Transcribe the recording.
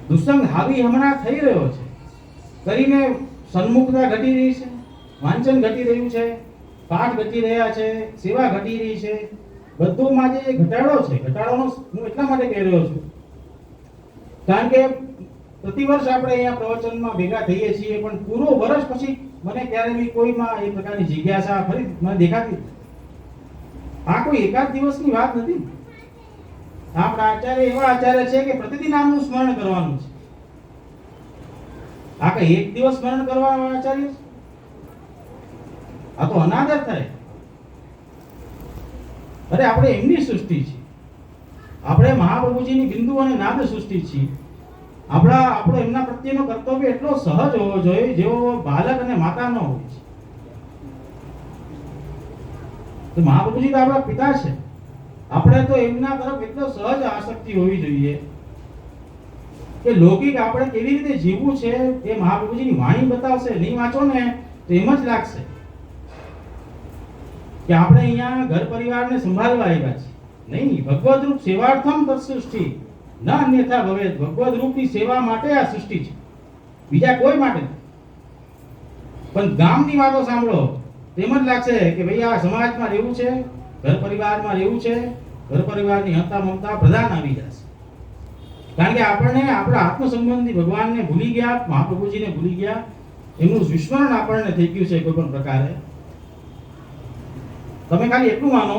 દુસંગ હાવી હમણાં થઈ રહ્યો છે કરીને સન્મુખતા ઘટી રહી છે, વાંચન ઘટી રહ્યું છે, પાઠ ઘટી રહ્યા છે, સેવા ઘટી રહી છે. બધુંમાં જે ઘટાડો છે, ઘટાડોનો હું એટલા માટે કહી રહ્યો છું કારણ કે પ્રતિવર્ષ આપણે અહીંયા પ્રવચનમાં ભેગા થઈએ છીએ, પણ પૂરો વર્ષ પછી મને ક્યારેય બી કોઈમાં એ પ્રકારની જિજ્ઞાસા ફરી મને દેખાતી. આ કોઈ એકાદ દિવસની વાત નથી. આપણા આચાર્ય એવા આચાર્ય છે કે પ્રતિદિન આમનું સ્મરણ કરવાનું છે. આ કઈ એક દિવસ સ્મરણ કરવાના આચાર્ય છે? આ તો અનાદર થાય. અરે આપણે એમની સૃષ્ટિ છે, આપણે મહાપ્રભુજીની બિંદુ અને નાદ સૃષ્ટિ છીએ. આપણો એમના પ્રત્યેનો કર્તવ્ય એટલો સહજ હોવો જોઈએ જેવો બાલક અને માતાનો હોય છે. તો મહાપ્રભુજી તો આપણા પિતા છે, આપણે તો એમના તરફ એટલો સહજ આસક્તિ હોવી જોઈએ કે લૌકિક આપણે કેવી રીતે જીવવું છે એ મહાપ્રભુજીની વાણી બતાવશે. નહીં વાંચો ને તો એમ જ લાગશે કે આપણે અહીંયા ઘર પરિવારને સંભાળવા આવ્યા છીએ. નહીં, ભગવદ રૂપ સેવાર્થમ તત્સૃષ્ટિ ન અન્યથા ભવેત. ભગવદ રૂપની સેવા માટે આ સૃષ્ટિ છે, બીજા કોઈ માટે નહીં. પણ ગામની વાતો સાંભળો તેમ જ લાગશે કે ભાઈ આ સમાજમાં રહેવું છે, ઘર પરિવારમાં રહેવું છે, ઘર પરિવારની હંતા મમતા પ્રધાન આવી જશે. કારણ કે આપણને આપણા આત્મ સંબંધી ભગવાનને ભૂલી ગયા, મહાપ્રભુજીને ભૂલી ગયા, એમનું વિસ્મરણ આપણને થઈ ગયું છે કોઈ પણ પ્રકારે. તમે ખાલી એટલું માનો